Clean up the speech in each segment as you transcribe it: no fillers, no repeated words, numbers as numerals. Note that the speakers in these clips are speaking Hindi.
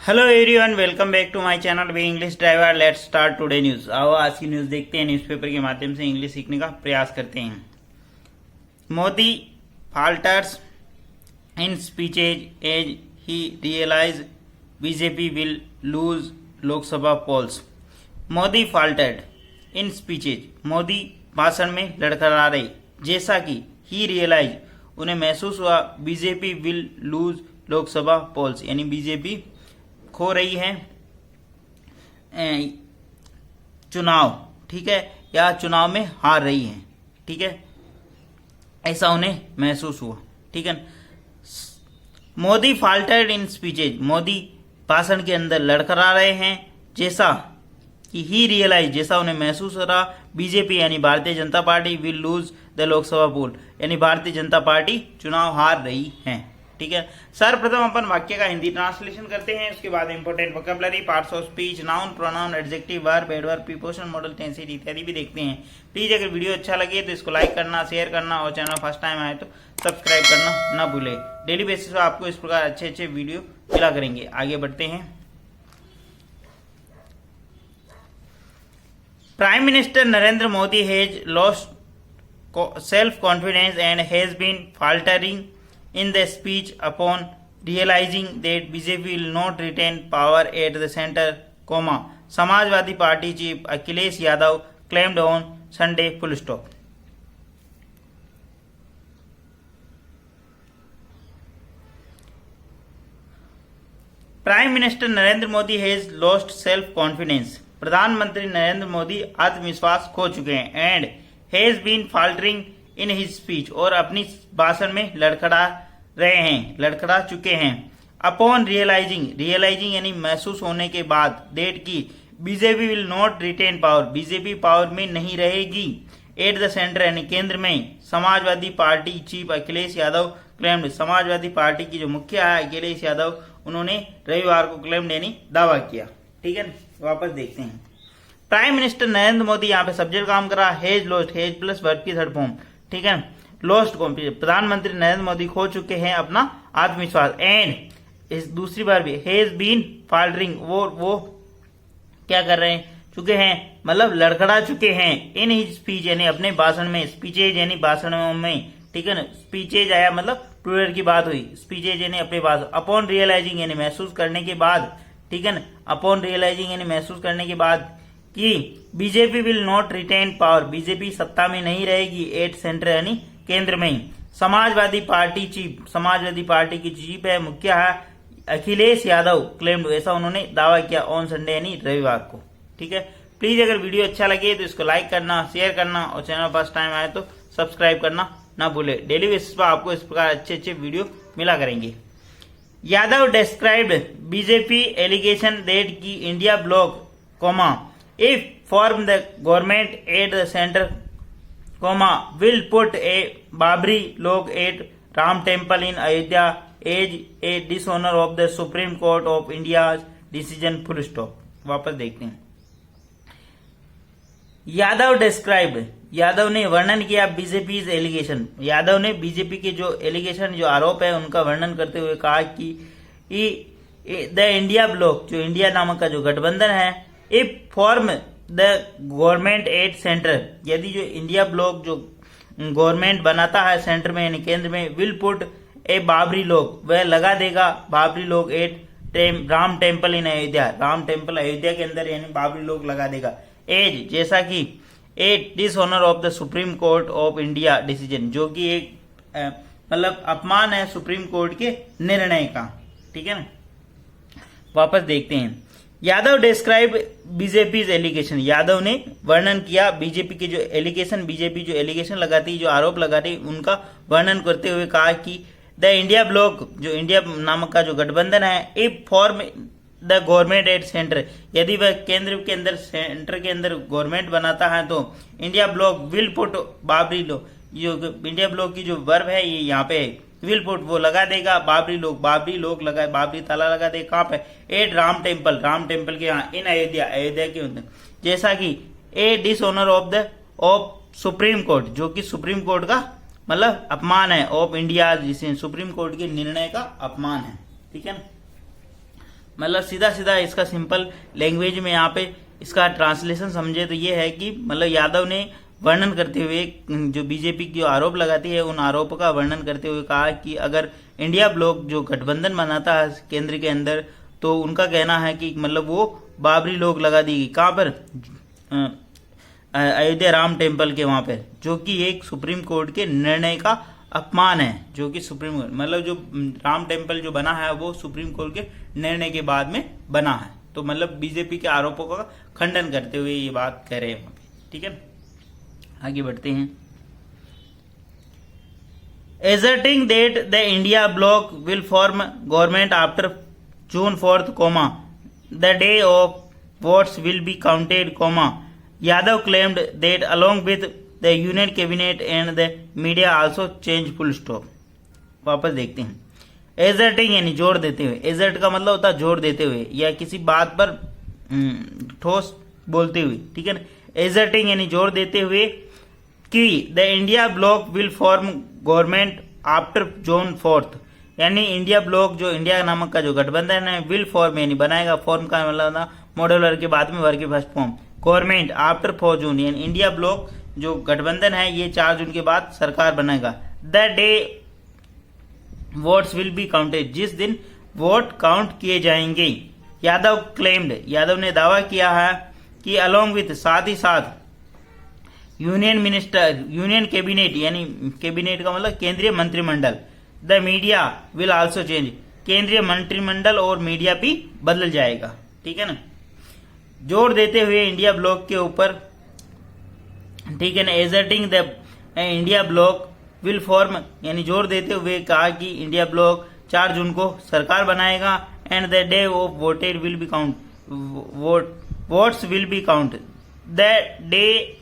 Hello everyone, welcome back to my channel be English driver. Let's start today news. आओ आज की न्यूज देखते हैं, न्यूज़पेपर के माध्यम से इंग्लिश सीखने का प्रयास करते हैं। Modi falters in speeches as he realise BJP will lose Lok Sabha polls. Modi faltered in speeches, Modi भाषण में लड़खड़ा रहे, जैसा कि ही रियलाइज उन्हें महसूस हुआ BJP will lose Lok Sabha polls, यानी बीजेपी खो रही है चुनाव, ठीक है, या चुनाव में हार रही है, ठीक है, ऐसा उन्हें महसूस हुआ, ठीक है। Modi faltered in speeches, Modi भाषण के अंदर लड़खड़ा रहे हैं, जैसा कि ही रियलाइज, जैसा उन्हें महसूस हो रहा बीजेपी यानी Bharatiya Janata Party will lose the Lok Sabha poll, यानी भारतीय जनता पार्टी चुनाव हार रही है, ठीक है। सर्वप्रथम अपन वाक्य का हिंदी ट्रांसलेशन करते हैं, उसके बाद important vocabulary, parts of speech, noun, pronoun, adjective, verb, adverb, preposition, model, tenses इत्यादि भी देखते हैं। प्लीज अगर वीडियो अच्छा लगे तो इसको लाइक करना, शेयर करना और चैनल फर्स्ट टाइम आए तो सब्सक्राइब करना ना भूले। डेली बेसिस पर आपको इस प्रकार अच्छे अच्छे वीडियो मिला करेंगे। आगे बढ़ते हैं। Prime minister Narendra Modi has lost self confidence and has been faltering in the speech upon realizing that BJP will not retain power at the center, Samajwadi Party chief Akhilesh Yadav claimed on Sunday, full stop. Prime Minister Narendra Modi has lost self-confidence. प्रधानमंत्री नरेंद्र मोदी आत्मविश्वास खो चुके हैं and has been faltering in his speech, और अपनी भाषण में लड़खड़ा चुके हैं। अपॉन रियलाइजिंग, रियलाइजिंग यानी महसूस होने के बाद, डेट की BJP will not retain power, BJP power में नहीं रहेगी, एट द सेंटर यानी केंद्र में, Samajwadi party chief Akhilesh Yadav claimed, Samajwadi party की जो मुखिया है अखिलेश यादव, उन्होंने रविवार को क्लेम्ड यानी दावा किया, ठीक है। वापस देखते हैं। प्राइम मिनिस्टर नरेंद्र मोदी, यहाँ पे सब्जेक्ट काम कर रहा, has lost, has plus verb की थर्ड फॉर्म, ठीक है, लॉस्ट कॉन्फिडेंस, प्रधानमंत्री नरेंद्र मोदी खो चुके हैं अपना आत्मविश्वास, एंड इस दूसरी बार भी हैज बीन फाल्टरिंग, वो क्या कर रहे हैं, चुके हैं, मतलब लड़खड़ा चुके हैं, इन हिज स्पीच यानी अपने भाषण में, स्पीचेज यानी भाषणों में, ठीक है ना, स्पीचेज आया मतलब प्लूरल की बात हुई, स्पीचेज यानी अपने भाषण, अपॉन रियलाइजिंग यानी महसूस करने के बाद, ठीक है ना, अपॉन रियलाइजिंग यानी महसूस करने के बाद कि BJP will not retain power, BJP सत्ता में नहीं रहेगी, एट सेंटर यानी केंद्र में, Samajwadi party chief, Samajwadi party की चीफ है, मुखिया है अखिलेश यादव क्लेम्ड, ऐसा उन्होंने दावा किया ऑन संडे यानी रविवार को, ठीक है। प्लीज अगर वीडियो अच्छा लगे तो इसको लाइक करना, शेयर करना और चैनल फर्स्ट टाइम आए तो सब्सक्राइब करना ना भूले। डेली बेसिस पर आपको इस प्रकार अच्छे अच्छे वीडियो मिला करेंगे। Yadav described BJP allegation that की India bloc if form the government at the center, will put a Babri log at Ram Temple in Ayodhya as a dishonor of the Supreme Court of India's decision, full stop। वापस देखते हैं। यादव डिस्क्राइब, यादव ने वर्णन किया बीजेपी एलिगेशन, यादव ने बीजेपी के जो एलिगेशन, जो आरोप है उनका वर्णन करते हुए कहा कि द इंडिया ब्लॉक, जो इंडिया नामक का जो गठबंधन है, if form the government at centre, यदि जो इंडिया ब्लॉक जो गवर्नमेंट बनाता है सेंटर में यानी केंद्र में, विल पुट ए बाबरी लोग, वह लगा देगा बाबरी लोग at Ram temple in Ayodhya, Ram temple Ayodhya के अंदर यानी बाबरी लोग लगा देगा, एज जैसा कि at dishonour of the Supreme Court of India decision, जो कि एक मतलब अपमान है सुप्रीम कोर्ट के निर्णय का, ठीक है ना। वापस देखते हैं। Yadav describe BJP allegation, Yadav ने वर्णन किया बीजेपी के जो एलिगेशन, बीजेपी जो एलिगेशन लगाती, जो आरोप लगाती, उनका वर्णन करते हुए कहा कि द इंडिया ब्लॉक, जो इंडिया नामक का जो गठबंधन है, if form the government at centre, यदि वह केंद्र के अंदर, सेंटर के अंदर गवर्नमेंट बनाता है तो India block will put Babri लोग, जो इंडिया ब्लॉक की जो वर्ब है ये यहाँ पे है, विल पुट वो लगा देगा बाबरी लोग लगा, बाबरी ताला लगा देगा, कहाँ पे, at Ram temple, Ram temple के यहाँ, इन अयोध्या, अयोध्या के अंदर, जैसा कि a dishonour of supreme court, जो कि सुप्रीम कोर्ट का मतलब अपमान है, ऑफ इंडिया, जिसे सुप्रीम कोर्ट के निर्णय का अपमान है, ठीक है ना। मतलब सीधा सीधा इसका सिंपल लैंग्वेज में यहाँ पे इसका ट्रांसलेशन समझे तो ये है कि मतलब यादव ने वर्णन करते हुए जो बीजेपी की आरोप लगाती है उन आरोपों का वर्णन करते हुए कहा कि अगर इंडिया ब्लॉक जो गठबंधन बनाता है केंद्र के अंदर, तो उनका कहना है कि मतलब वो बाबरी लोग लगा देगी। कहाँ पर? अयोध्या राम टेम्पल के वहां पर, जो कि एक सुप्रीम कोर्ट के निर्णय का अपमान है। जो कि सुप्रीम कोर्ट मतलब जो राम टेम्पल जो बना है वो सुप्रीम कोर्ट के निर्णय के बाद में बना है। तो मतलब बीजेपी के आरोपों का खंडन करते हुए ये बात कह रहे हैं वहां पे। ठीक है, आगे बढ़ते हैं। Asserting that the India bloc will form government after June 4th, the day of votes will be counted, Yadav claimed that along with the union cabinet and the media also change, full stop। वापस देखते हैं। एजर्टिंग यानी जोर देते हुए, एजर्ट का मतलब होता है जोर देते हुए या किसी बात पर ठोस बोलते हुए। ठीक है ना, एजर्टिंग यानी जोर देते हुए कि the India block will form government after June 4th, यानी इंडिया ब्लॉक जो इंडिया नामक का जो गठबंधन है विल फॉर्म यानी बनाएगा, फॉर्म का मतलब मॉड्यूलर के बाद में वर्ग के फर्स्ट फॉर्म, गवर्नमेंट आफ्टर 4 जून यानी इंडिया ब्लॉक जो गठबंधन है ये 4 जून के बाद सरकार बनाएगा। The day votes will be counted, जिस दिन वोट काउंट किए जाएंगे। यादव क्लेम्ड, यादव ने दावा किया है कि अलोंग विथ, साथ ही साथ, यूनियन मिनिस्टर, यूनियन कैबिनेट यानी कैबिनेट का मतलब केंद्रीय मंत्रिमंडल, the media will also change, केंद्रीय मंत्रिमंडल और मीडिया भी बदल जाएगा। ठीक है ना, जोर देते हुए इंडिया ब्लॉक के ऊपर। ठीक है ना, asserting the India block will form यानी जोर देते हुए कहा कि इंडिया ब्लॉक 4 जून को सरकार बनाएगा। And the day of voted will be count, votes will be count, the day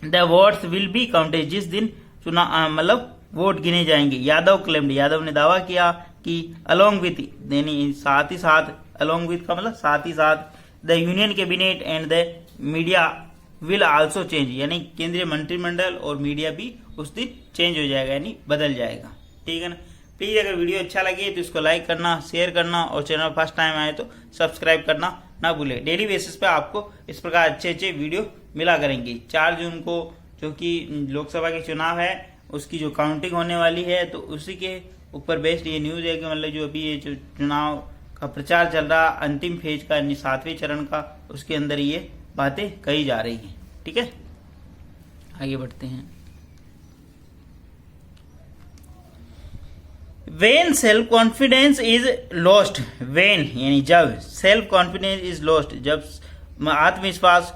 the votes will be counted, जिस दिन चुनाव मतलब वोट गिने जाएंगे। यादव क्लेम्ड, यादव ने दावा किया कि अलोंग विथ यानी साथ ही साथ, अलोंग विथ का मतलब साथ ही साथ, the union cabinet and the media will also change, यानी केंद्रीय मंत्रिमंडल और मीडिया भी उस दिन चेंज हो जाएगा यानी बदल जाएगा। ठीक है ना, प्लीज अगर वीडियो अच्छा लगे तो इसको लाइक करना, शेयर करना और चैनल फर्स्ट टाइम आए तो सब्सक्राइब करना ना भूले। डेली बेसिस पे आपको इस प्रकार अच्छे अच्छे वीडियो मिला करेंगे। 4 जून को जो कि लोकसभा के चुनाव है उसकी जो काउंटिंग होने वाली है, तो उसी के ऊपर बेस्ड ये न्यूज है कि मतलब जो अभी ये जो चुनाव का प्रचार चल रहा अंतिम फेज का 7वें चरण का, उसके अंदर ये बातें कही जा रही हैं। ठीक है, आगे बढ़ते हैं। When self confidence is lost, when यानी जब, सेल्फ कॉन्फिडेंस इज लॉस्ट जब आत्मविश्वास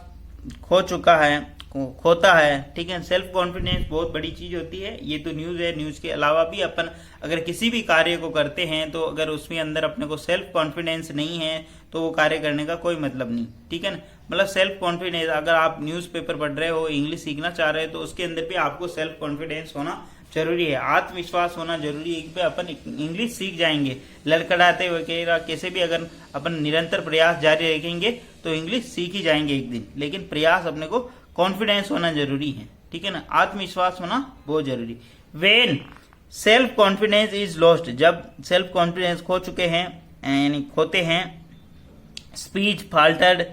खो चुका है, खोता है। ठीक है, सेल्फ कॉन्फिडेंस बहुत बड़ी चीज होती है। ये तो न्यूज है, न्यूज के अलावा भी अपन अगर किसी भी कार्य को करते हैं तो अगर उसमें अंदर अपने को सेल्फ कॉन्फिडेंस नहीं है तो वो कार्य करने का कोई मतलब नहीं। ठीक है ना, मतलब सेल्फ कॉन्फिडेंस, अगर आप न्यूज़पेपर पढ़ रहे हो, इंग्लिश सीखना चाह रहे हो तो उसके अंदर भी आपको सेल्फ कॉन्फिडेंस होना जरूरी है, आत्मविश्वास होना जरूरी है कि अपन इंग्लिश सीख जाएंगे। लड़खड़ाते वगैरह कैसे भी अगर अपन निरंतर प्रयास जारी रखेंगे तो इंग्लिश सीख ही जाएंगे एक दिन, लेकिन प्रयास अपने को कॉन्फिडेंस होना जरूरी है। ठीक है ना, आत्मविश्वास होना बहुत जरूरी। When self confidence is lost, जब सेल्फ कॉन्फिडेंस खो चुके हैं यानी खोते हैं, स्पीच फाल्टर्ड।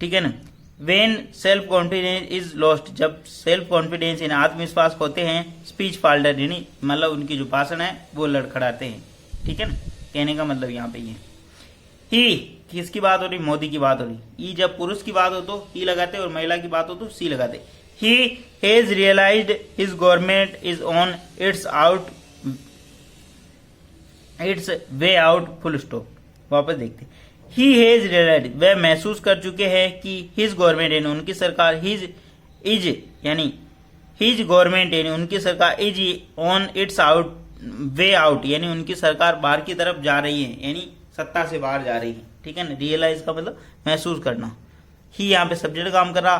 ठीक है ना, when self confidence is lost, जब सेल्फ कॉन्फिडेंस यानी आत्मविश्वास खोते हैं, स्पीच फाल्टर्ड यानी मतलब उनकी जो भाषण है वो लड़खड़ाते हैं। ठीक है ना, कहने का मतलब यहाँ पे ये ही, किसकी बात हो रही, मोदी की बात हो रही। ई जब पुरुष की बात हो तो ही लगाते और महिला की बात हो तो सी लगाते। He has realised his government is on its way out, full stop. वापस देखते, ही हैज रियलाइज्ड, वह महसूस कर चुके हैं कि हिज गवर्नमेंट यानी उनकी सरकार, हिज इज यानी हिज गवर्नमेंट यानी उनकी सरकार, is on it's out way out यानी उनकी सरकार बाहर की तरफ जा रही है, यानी सत्ता से बाहर जा रही है। ठीक है ना, रियलाइज का मतलब महसूस करना। ही यहाँ पे सब्जेक्ट काम कर रहा,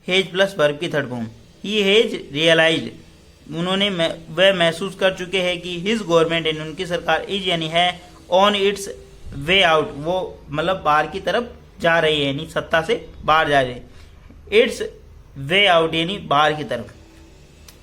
हेज प्लस वर्ब की third form, he has realised, उन्होंने वह महसूस कर चुके हैं कि हिज गवर्नमेंट यानी उनकी सरकार, इज यानी है, ऑन इट्स वे आउट वो मतलब बाहर की तरफ जा रही है यानी सत्ता से बाहर जा रही है, इट्स वे आउट यानी बाहर की तरफ।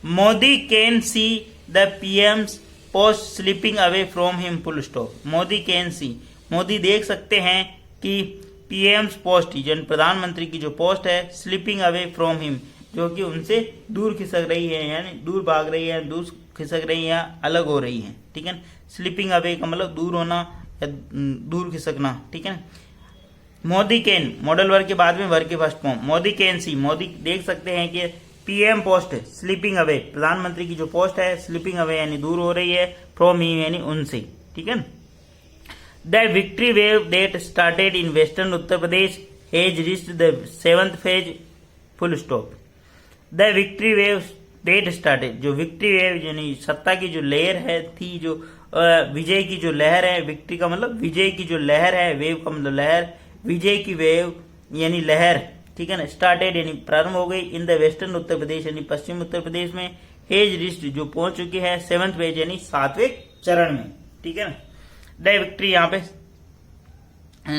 Modi can see the PM's post sleeping away from him full stop. Modi can see, Modi देख सकते हैं कि पीएम्स पोस्ट, जन प्रधानमंत्री की जो पोस्ट है, स्लीपिंग अवे फ्रॉम हिम, जो कि उनसे दूर खिसक रही है, यानी दूर भाग रही है, दूर खिसक रही है, अलग हो रही है। ठीक है, स्लीपिंग अवे का मतलब दूर होना या दूर खिसकना। ठीक है, मोदी कैन, मॉडल वर्ग के बाद में वर्ग के first form, Modi can see, Modi देख सकते हैं कि पीएम पोस्ट स्लीपिंग अवे, प्रधानमंत्री की जो पोस्ट है स्लीपिंग अवे यानी दूर हो रही है, फ्रॉम हिम यानी उनसे। ठीक है, the victory wave that started in western Uttar Pradesh has reached the 7th phase full stop. The victory wave that started, जो विक्ट्री वेव यानी सत्ता की जो लहर है थी, जो विजय की जो लहर है, विक्ट्री का मतलब विजय की जो लहर है, वेव का मतलब लहर, विजय की वेव यानी लहर। ठीक है ना, स्टार्टेड यानी प्रारंभ हो गई, in the western Uttar Pradesh यानी पश्चिम उत्तर प्रदेश में, हेज रिस्ट जो पहुंच चुकी है 7th फेज यानी 7वें चरण में। ठीक है ना, द विक्ट्री यहाँ पे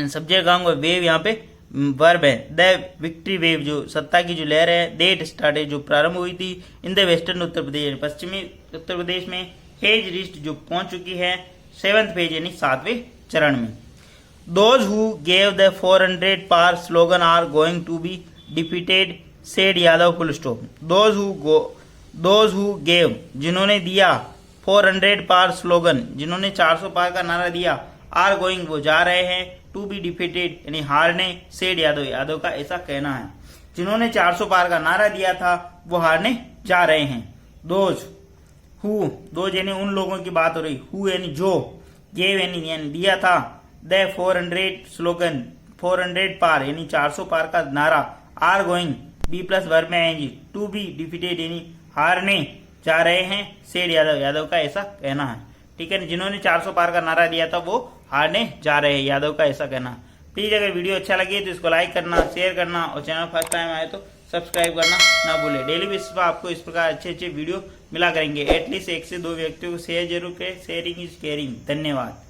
सब्जेक्ट आऊंगा, वेव यहाँ पे वर्ब है। द विक्ट्री वेव जो सत्ता की जो लहर है, डेट स्टार्टेड जो प्रारंभ हुई थी, in the western Uttar Pradesh यानी पश्चिमी उत्तर प्रदेश में, हेज रिस्ट जो पहुंच चुकी है 7th फेज यानी 7वें चरण में। Those who gave the 400 par slogan are going to be defeated, said Yadav full stop. Those who gave, जिन्होंने दिया 400 par slogan, जिन्होंने 400 पार का नारा दिया, are going वो जा रहे हैं, to be defeated यानी हारने, said यादव, यादव का ऐसा कहना है। जिन्होंने 400 पार का नारा दिया था वो हारने जा रहे हैं। Those यानी उन लोगों की बात हो रही, who यानी जो, gave यानी दिया था, द 400 स्लोगन 400 पार यानी 400 पार का नारा, are going be plus verb में आएंगे, टू बी डिफीटेड यानी हारने जा रहे हैं, सेड यादव, यादव का ऐसा कहना है। ठीक है, जिन्होंने 400 पार का नारा दिया था वो हारने जा रहे हैं, यादव का ऐसा कहना। प्लीज अगर वीडियो अच्छा लगे तो इसको लाइक करना, शेयर करना और चैनल फर्स्ट टाइम आए तो सब्सक्राइब करना ना भूले। डेली बेसिस पर आपको इस प्रकार अच्छे अच्छे वीडियो मिला करेंगे। एटलीस्ट 1 से 2 व्यक्तियों को शेयर जरूर करें, शेयरिंग इज केयरिंग। धन्यवाद।